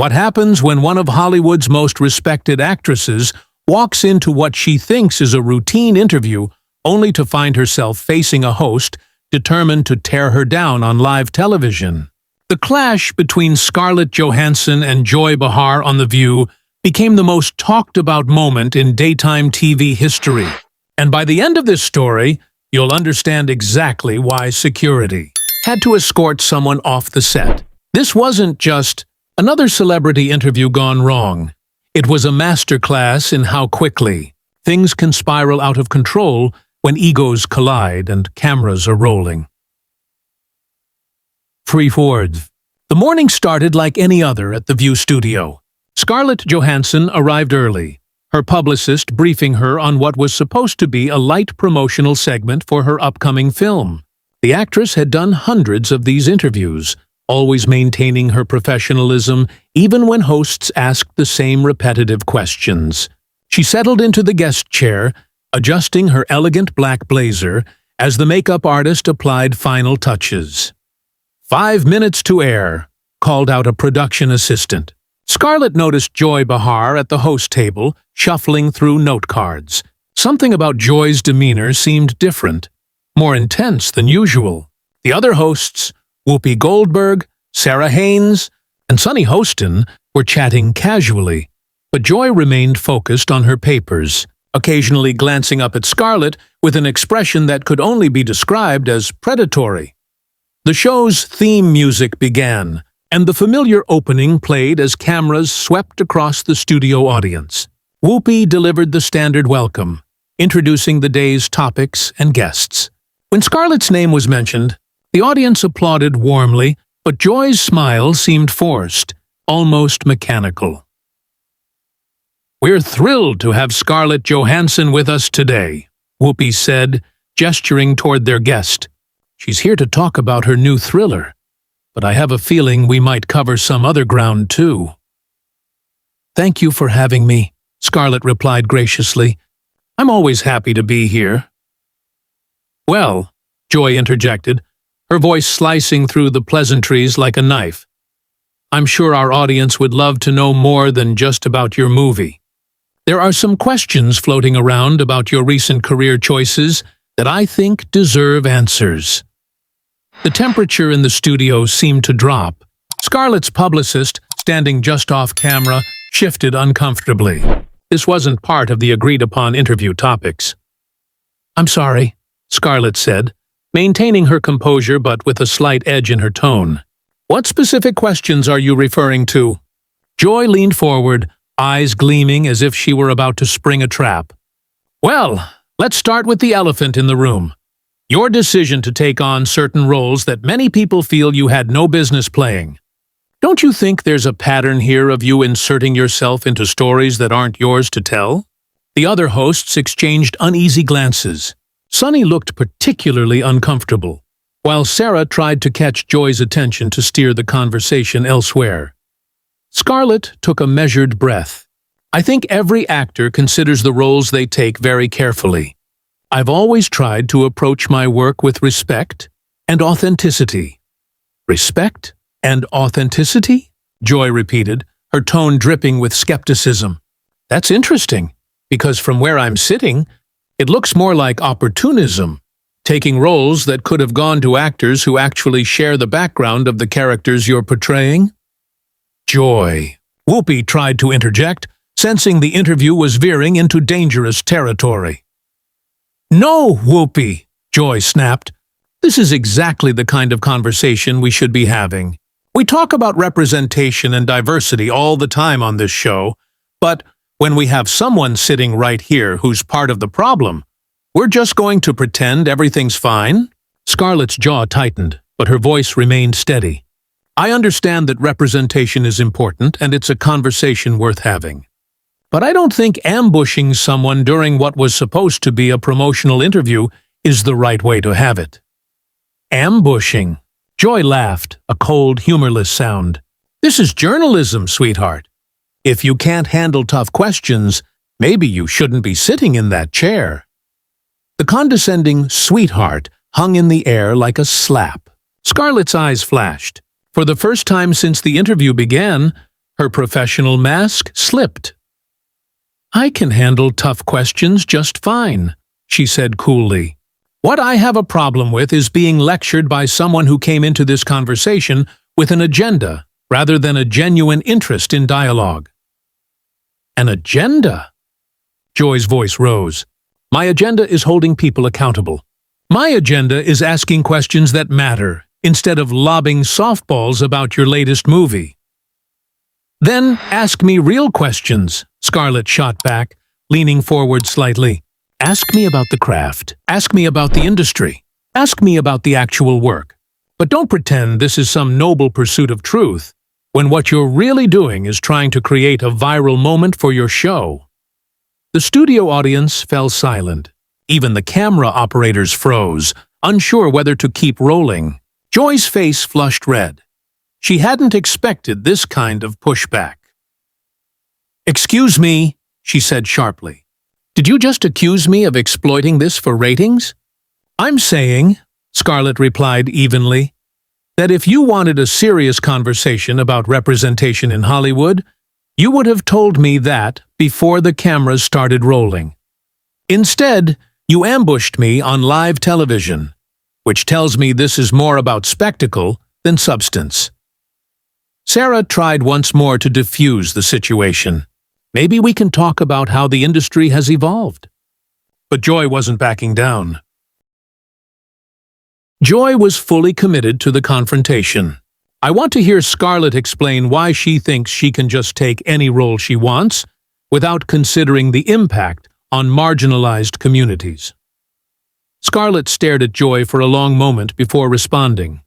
What happens when one of Hollywood's most respected actresses walks into what she thinks is a routine interview only to find herself facing a host determined to tear her down on live television? The clash between Scarlett Johansson and Joy Behar on The View became the most talked-about moment in daytime TV history. And by the end of this story, you'll understand exactly why security had to escort someone off the set. This wasn't just another celebrity interview gone wrong. It was a masterclass in how quickly things can spiral out of control when egos collide and cameras are rolling. Free forward. The morning started like any other at the View studio. Scarlett Johansson arrived early, her publicist briefing her on what was supposed to be a light promotional segment for her upcoming film. The actress had done hundreds of these interviews, always maintaining her professionalism even when hosts asked the same repetitive questions. She settled into the guest chair, adjusting her elegant black blazer as the makeup artist applied final touches. 5 minutes to air, called out a production assistant. Scarlett noticed Joy Behar at the host table, shuffling through note cards. Something about Joy's demeanor seemed different, more intense than usual. The other hosts, Whoopi Goldberg, Sarah Haynes, and Sunny Hostin, were chatting casually, but Joy remained focused on her papers, occasionally glancing up at Scarlett with an expression that could only be described as predatory. The show's theme music began, and the familiar opening played as cameras swept across the studio audience. Whoopi delivered the standard welcome, introducing the day's topics and guests. When Scarlett's name was mentioned, the audience applauded warmly, but Joy's smile seemed forced, almost mechanical. "We're thrilled to have Scarlett Johansson with us today," Whoopi said, gesturing toward their guest. "She's here to talk about her new thriller, but I have a feeling we might cover some other ground too." "Thank you for having me," Scarlett replied graciously. "I'm always happy to be here." "Well," Joy interjected, her voice slicing through the pleasantries like a knife, "I'm sure our audience would love to know more than just about your movie. There are some questions floating around about your recent career choices that I think deserve answers." The temperature in the studio seemed to drop. Scarlett's publicist, standing just off camera, shifted uncomfortably. This wasn't part of the agreed-upon interview topics. "I'm sorry," Scarlett said, maintaining her composure but with a slight edge in her tone. "What specific questions are you referring to?" Joy leaned forward, eyes gleaming as if she were about to spring a trap. "Well, let's start with the elephant in the room. Your decision to take on certain roles that many people feel you had no business playing. Don't you think there's a pattern here of you inserting yourself into stories that aren't yours to tell?" The other hosts exchanged uneasy glances. Sunny looked particularly uncomfortable, while Sarah tried to catch Joy's attention to steer the conversation elsewhere. Scarlett took a measured breath. "I think every actor considers the roles they take very carefully. I've always tried to approach my work with respect and authenticity." "Respect and authenticity?" Joy repeated, her tone dripping with skepticism. "That's interesting, because from where I'm sitting, it looks more like opportunism, taking roles that could have gone to actors who actually share the background of the characters you're portraying." "Joy," Whoopi tried to interject, sensing the interview was veering into dangerous territory. "No, Whoopi," Joy snapped. "This is exactly the kind of conversation we should be having. We talk about representation and diversity all the time on this show, but when we have someone sitting right here who's part of the problem, we're just going to pretend everything's fine?" Scarlett's jaw tightened, but her voice remained steady. "I understand that representation is important and it's a conversation worth having. But I don't think ambushing someone during what was supposed to be a promotional interview is the right way to have it." "Ambushing?" Joy laughed, a cold, humorless sound. "This is journalism, sweetheart. If you can't handle tough questions, maybe you shouldn't be sitting in that chair." The condescending "sweetheart" hung in the air like a slap. Scarlett's eyes flashed. For the first time since the interview began, Her professional mask slipped. "I can handle tough questions just fine," she said coolly. "What I have a problem with is being lectured by someone who came into this conversation with an agenda, rather than a genuine interest in dialogue." "An agenda?" Joy's voice rose. "My agenda is holding people accountable. My agenda is asking questions that matter, instead of lobbing softballs about your latest movie." "Then ask me real questions," Scarlett shot back, leaning forward slightly. "Ask me about the craft. Ask me about the industry. Ask me about the actual work. But don't pretend this is some noble pursuit of truth, when what you're really doing is trying to create a viral moment for your show." The studio audience fell silent. Even the camera operators froze, unsure whether to keep rolling. Joy's face flushed red. She hadn't expected this kind of pushback. "Excuse me," she said sharply. "Did you just accuse me of exploiting this for ratings?" "I'm saying," Scarlett replied evenly, "that if you wanted a serious conversation about representation in Hollywood, you would have told me that before the cameras started rolling. Instead, you ambushed me on live television, which tells me this is more about spectacle than substance." Sarah tried once more to diffuse the situation. "Maybe we can talk about how the industry has evolved." But Joy wasn't backing down. Joy was fully committed to the confrontation. "I want to hear Scarlett explain why she thinks she can just take any role she wants, without considering the impact on marginalized communities." Scarlett stared at Joy for a long moment before responding.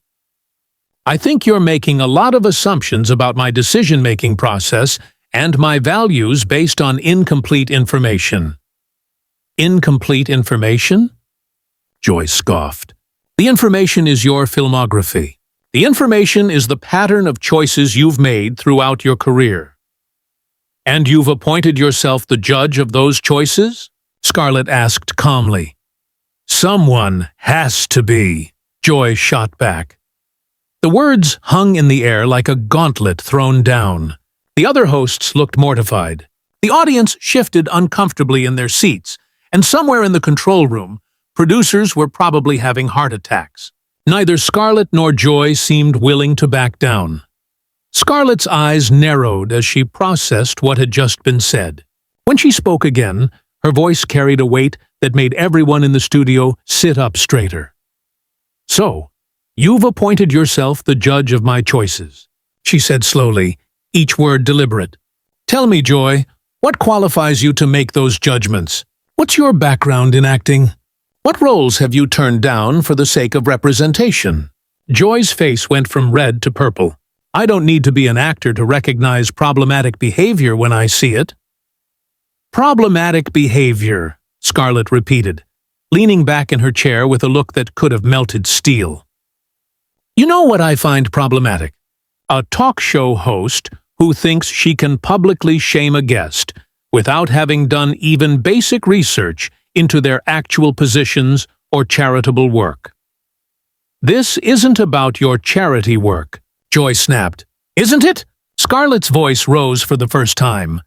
"I think you're making a lot of assumptions about my decision-making process and my values based on incomplete information." "Incomplete information?" Joy scoffed. "The information is your filmography. The information is the pattern of choices you've made throughout your career." "And you've appointed yourself the judge of those choices?" Scarlett asked calmly. "Someone has to be," Joy shot back. The words hung in the air like a gauntlet thrown down. The other hosts looked mortified. The audience shifted uncomfortably in their seats, and somewhere in the control room, producers were probably having heart attacks. Neither Scarlett nor Joy seemed willing to back down. Scarlett's eyes narrowed as she processed what had just been said. When she spoke again, her voice carried a weight that made everyone in the studio sit up straighter. "So, you've appointed yourself the judge of my choices," she said slowly, each word deliberate. "Tell me, Joy, what qualifies you to make those judgments? What's your background in acting? What roles have you turned down for the sake of representation?" Joy's face went from red to purple. "I don't need to be an actor to recognize problematic behavior when I see it." "Problematic behavior," Scarlett repeated, leaning back in her chair with a look that could have melted steel. "You know what I find problematic? A talk show host who thinks she can publicly shame a guest without having done even basic research into their actual positions or charitable work." "This isn't about your charity work," Joy snapped. "Isn't it?" Scarlett's voice rose for the first time.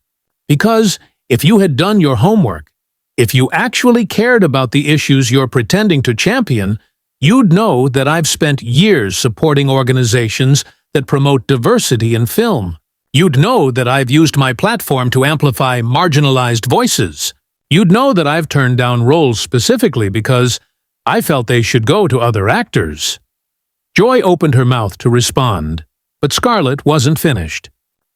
"Because if you had done your homework, if you actually cared about the issues you're pretending to champion, you'd know that I've spent years supporting organizations that promote diversity in film. You'd know that I've used my platform to amplify marginalized voices. You'd know that I've turned down roles specifically because I felt they should go to other actors." Joy opened her mouth to respond, but Scarlett wasn't finished.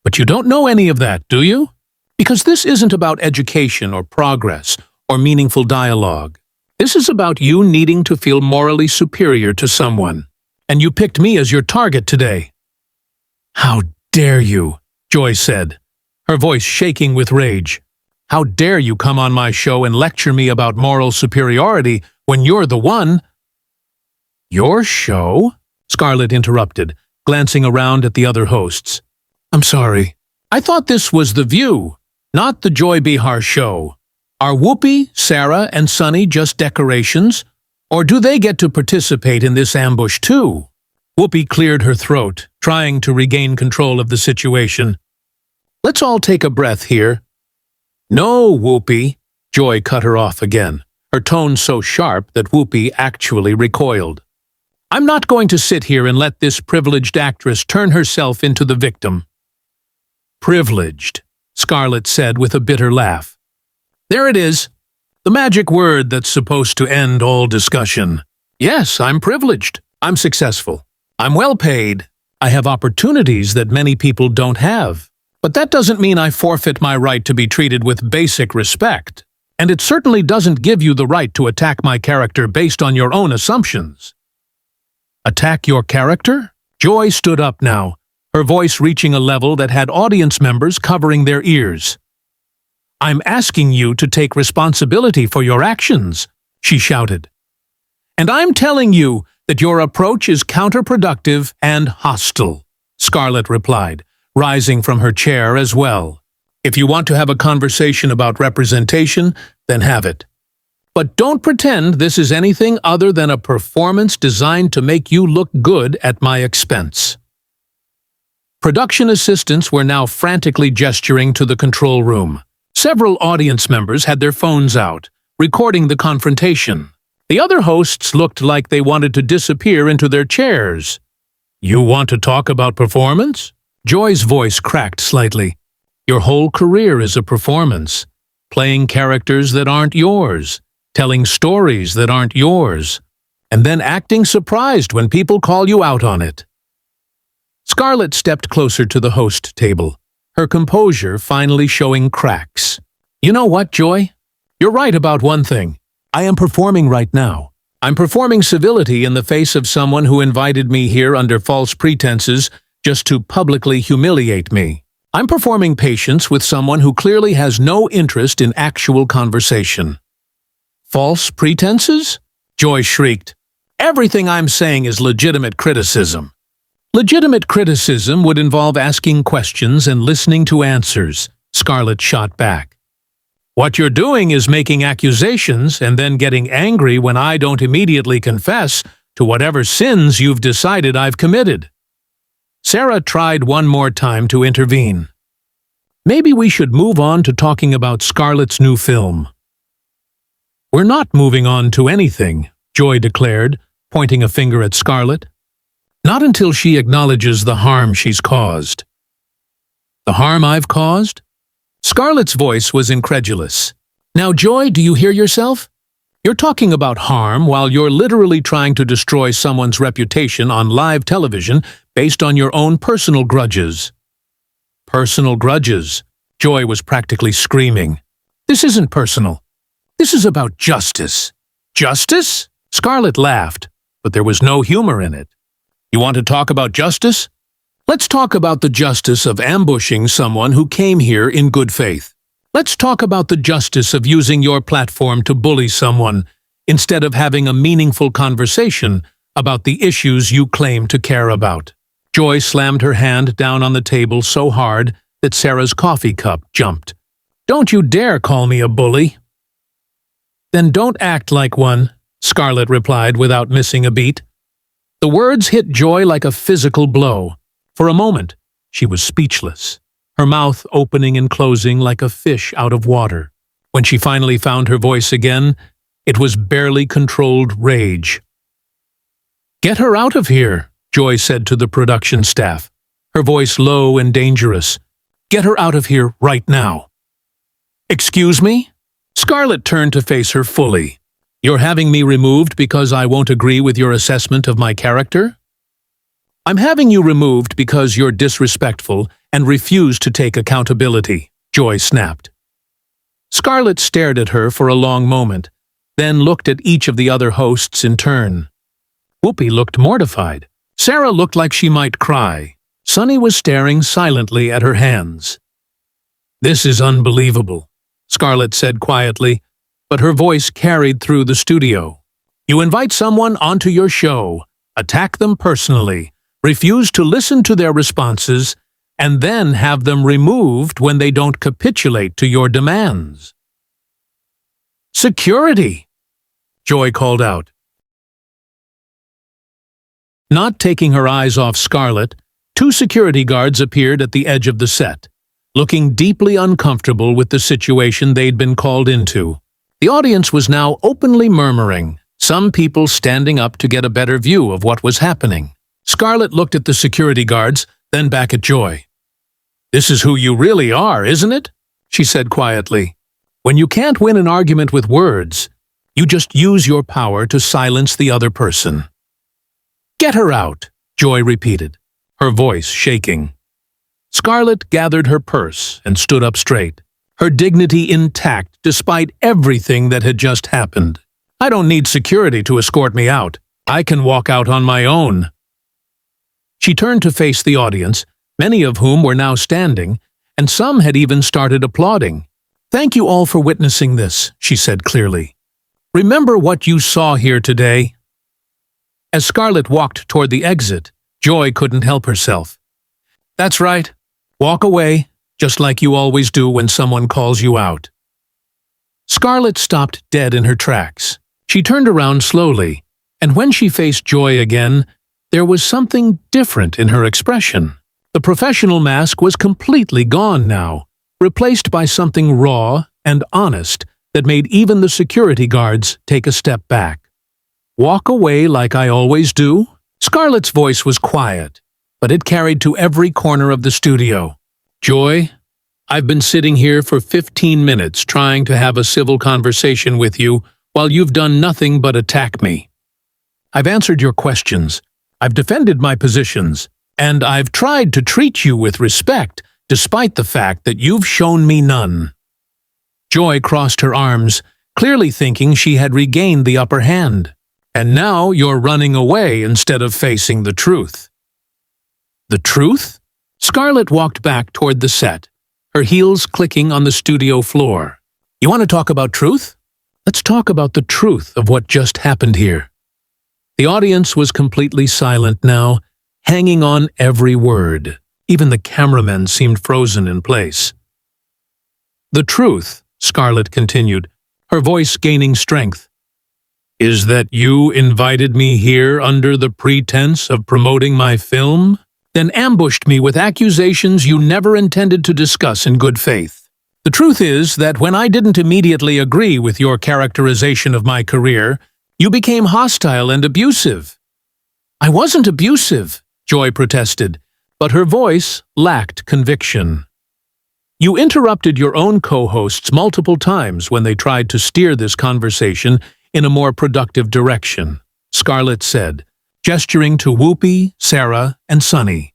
"But you don't know any of that, do you? Because this isn't about education or progress or meaningful dialogue. This is about you needing to feel morally superior to someone. And you picked me as your target today." "How dare you?" Joy said, her voice shaking with rage. "How dare you come on my show and lecture me about moral superiority when you're the one—" "Your show?" Scarlett interrupted, glancing around at the other hosts. "I'm sorry. I thought this was The View, not the Joy Behar show. Are Whoopi, Sarah, and Sunny just decorations? Or do they get to participate in this ambush too?" Whoopi cleared her throat, trying to regain control of the situation. Let's all take a breath here. No, Whoopi, Joy cut her off again, her tone so sharp that Whoopi actually recoiled. I'm not going to sit here and let this privileged actress turn herself into the victim. Privileged, Scarlett said with a bitter laugh. There it is, the magic word that's supposed to end all discussion. Yes, I'm privileged. I'm successful. I'm well paid. I have opportunities that many people don't have. But that doesn't mean I forfeit my right to be treated with basic respect. And it certainly doesn't give you the right to attack my character based on your own assumptions. Attack your character? Joy stood up now, her voice reaching a level that had audience members covering their ears. I'm asking you to take responsibility for your actions, she shouted. And I'm telling you that your approach is counterproductive and hostile, Scarlett replied, rising from her chair as well. If you want to have a conversation about representation, then have it. But don't pretend this is anything other than a performance designed to make you look good at my expense. Production assistants were now frantically gesturing to the control room. Several audience members had their phones out, recording the confrontation. The other hosts looked like they wanted to disappear into their chairs. You want to talk about performance? Joy's voice cracked slightly. Your whole career is a performance, playing characters that aren't yours, telling stories that aren't yours, and then acting surprised when people call you out on it. Scarlett stepped closer to the host table, her composure finally showing cracks. You know what, Joy? You're right about one thing. I am performing right now. I'm performing civility in the face of someone who invited me here under false pretenses just to publicly humiliate me. I'm performing patience with someone who clearly has no interest in actual conversation. False pretenses? Joy shrieked. Everything I'm saying is legitimate criticism. Legitimate criticism would involve asking questions and listening to answers, Scarlett shot back. What you're doing is making accusations and then getting angry when I don't immediately confess to whatever sins you've decided I've committed. Sarah tried one more time to intervene. Maybe we should move on to talking about Scarlett's new film. We're not moving on to anything, Joy declared, pointing a finger at Scarlett. Not until she acknowledges the harm she's caused. The harm I've caused? Scarlett's voice was incredulous. Now, Joy, do you hear yourself? You're talking about harm while you're literally trying to destroy someone's reputation on live television based on your own personal grudges. Personal grudges. Joy was practically screaming. This isn't personal. This is about justice. Justice? Scarlett laughed, but there was no humor in it. You want to talk about justice? Let's talk about the justice of ambushing someone who came here in good faith. Let's talk about the justice of using your platform to bully someone instead of having a meaningful conversation about the issues you claim to care about. Joy slammed her hand down on the table so hard that Sarah's coffee cup jumped. Don't you dare call me a bully. Then don't act like one, Scarlett replied without missing a beat. The words hit Joy like a physical blow. For a moment, she was speechless, her mouth opening and closing like a fish out of water. When she finally found her voice again, it was barely controlled rage. Get her out of here, Joy said to the production staff, her voice low and dangerous. Get her out of here right now. Excuse me? Scarlett turned to face her fully. You're having me removed because I won't agree with your assessment of my character? I'm having you removed because you're disrespectful and refuse to take accountability, Joy snapped. Scarlett stared at her for a long moment, then looked at each of the other hosts in turn. Whoopi looked mortified. Sarah looked like she might cry. Sunny was staring silently at her hands. This is unbelievable, Scarlett said quietly, but her voice carried through the studio. You invite someone onto your show, attack them personally, refuse to listen to their responses, and then have them removed when they don't capitulate to your demands. Security! Joy called out. Not taking her eyes off Scarlett, two security guards appeared at the edge of the set. looking deeply uncomfortable with the situation they'd been called into. The audience was now openly murmuring, some people standing up to get a better view of what was happening. Scarlett looked at the security guards, then back at Joy. "This is who you really are, isn't it?" she said quietly. "When you can't win an argument with words, you just use your power to silence the other person." "Get her out," Joy repeated, her voice shaking. Scarlett gathered her purse and stood up straight, her dignity intact despite everything that had just happened. "I don't need security to escort me out. I can walk out on my own." She turned to face the audience, many of whom were now standing, and some had even started applauding. "Thank you all for witnessing this," she said clearly. "Remember what you saw here today." As Scarlett walked toward the exit, Joy couldn't help herself. "That's right. Walk away, just like you always do when someone calls you out." Scarlett stopped dead in her tracks. She turned around slowly, and when she faced Joy again, there was something different in her expression. The professional mask was completely gone now, replaced by something raw and honest that made even the security guards take a step back. "Walk away like I always do?" Scarlett's voice was quiet, but it carried to every corner of the studio. "Joy, I've been sitting here for 15 minutes trying to have a civil conversation with you while you've done nothing but attack me. I've answered your questions, I've defended my positions, and I've tried to treat you with respect despite the fact that you've shown me none." Joy crossed her arms, clearly thinking she had regained the upper hand. "And now you're running away instead of facing the truth." "The truth?" Scarlett walked back toward the set, her heels clicking on the studio floor. "You want to talk about truth? Let's talk about the truth of what just happened here." The audience was completely silent now, hanging on every word. Even the cameramen seemed frozen in place. "The truth," Scarlett continued, her voice gaining strength, "is that you invited me here under the pretense of promoting my film, then ambushed me with accusations you never intended to discuss in good faith. The truth is that when I didn't immediately agree with your characterization of my career, you became hostile and abusive." "I wasn't abusive," Joy protested, but her voice lacked conviction. "You interrupted your own co-hosts multiple times when they tried to steer this conversation in a more productive direction," Scarlett said, gesturing to Whoopi, Sarah, and Sunny.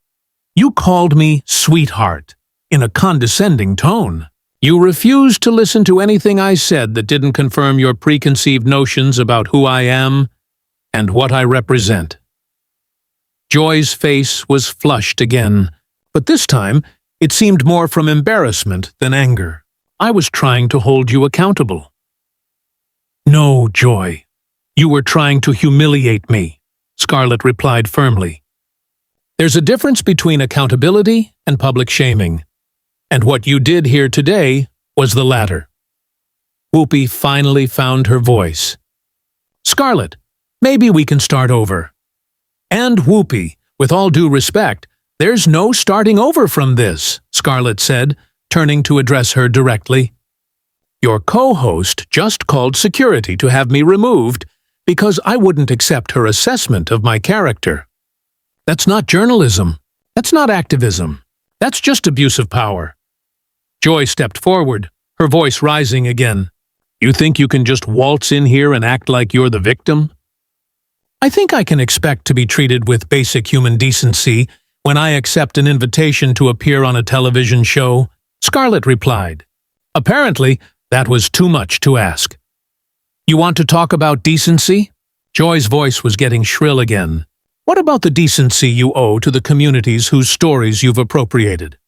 "You called me sweetheart, in a condescending tone. You refused to listen to anything I said that didn't confirm your preconceived notions about who I am and what I represent." Joy's face was flushed again, but this time it seemed more from embarrassment than anger. "I was trying to hold you accountable." "No, Joy. You were trying to humiliate me," Scarlett replied firmly. "There's a difference between accountability and public shaming, and what you did here today was the latter." Whoopi finally found her voice. "Scarlett, maybe we can start over." "And Whoopi, with all due respect, there's no starting over from this," Scarlett said, turning to address her directly. "Your co-host just called security to have me removed because I wouldn't accept her assessment of my character. That's not journalism. That's not activism. That's just abuse of power." Joy stepped forward, her voice rising again. "You think you can just waltz in here and act like you're the victim?" "I think I can expect to be treated with basic human decency when I accept an invitation to appear on a television show," Scarlett replied. Apparently, that was too much to ask. "You want to talk about decency?" Joy's voice was getting shrill again. "What about the decency you owe to the communities whose stories you've appropriated?"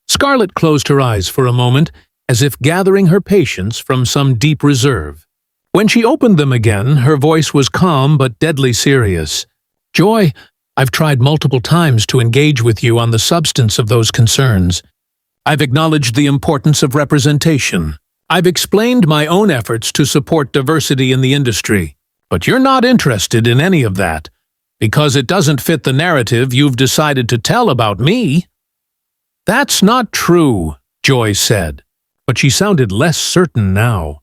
Scarlett closed her eyes for a moment, as if gathering her patience from some deep reserve. When she opened them again, her voice was calm but deadly serious. "Joy, I've tried multiple times to engage with you on the substance of those concerns. I've acknowledged the importance of representation. I've explained my own efforts to support diversity in the industry. But you're not interested in any of that, because it doesn't fit the narrative you've decided to tell about me." "That's not true," Joy said, but she sounded less certain now.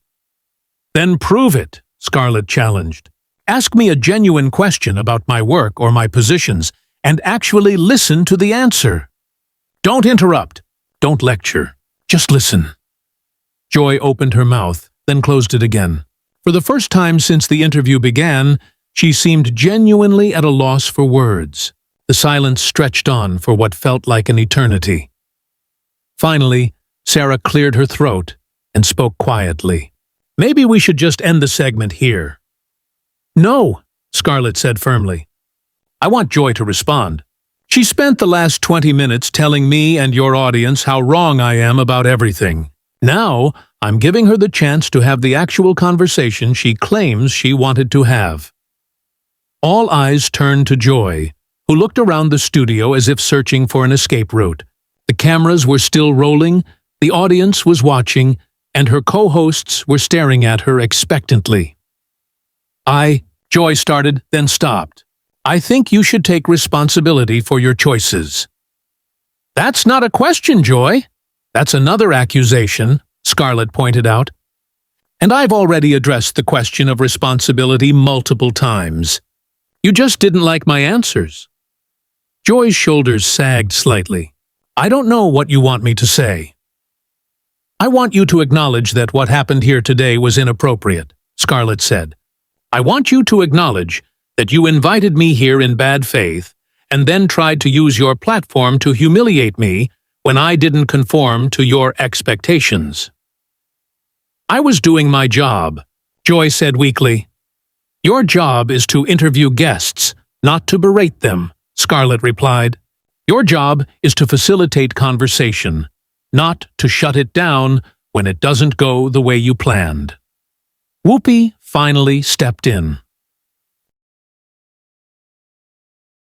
"Then prove it," Scarlett challenged. "Ask me a genuine question about my work or my positions, and actually listen to the answer. Don't interrupt. Don't lecture. Just listen." Joy opened her mouth, then closed it again. For the first time since the interview began, she seemed genuinely at a loss for words. The silence stretched on for what felt like an eternity. Finally, Sarah cleared her throat and spoke quietly. "Maybe we should just end the segment here." "No," Scarlett said firmly. "I want Joy to respond. She spent the last 20 minutes telling me and your audience how wrong I am about everything. Now, I'm giving her the chance to have the actual conversation she claims she wanted to have." All eyes turned to Joy, who looked around the studio as if searching for an escape route. The cameras were still rolling, the audience was watching, and her co-hosts were staring at her expectantly. Joy started, then stopped. "I think you should take responsibility for your choices." "That's not a question, Joy. That's another accusation," Scarlett pointed out. "And I've already addressed the question of responsibility multiple times. You just didn't like my answers." Joy's shoulders sagged slightly. "I don't know what you want me to say." "I want you to acknowledge that what happened here today was inappropriate," Scarlett said. "I want you to acknowledge that you invited me here in bad faith and then tried to use your platform to humiliate me when I didn't conform to your expectations." "I was doing my job," Joy said weakly. "Your job is to interview guests, not to berate them," Scarlett replied. "Your job is to facilitate conversation, not to shut it down when it doesn't go the way you planned." Whoopi finally stepped in.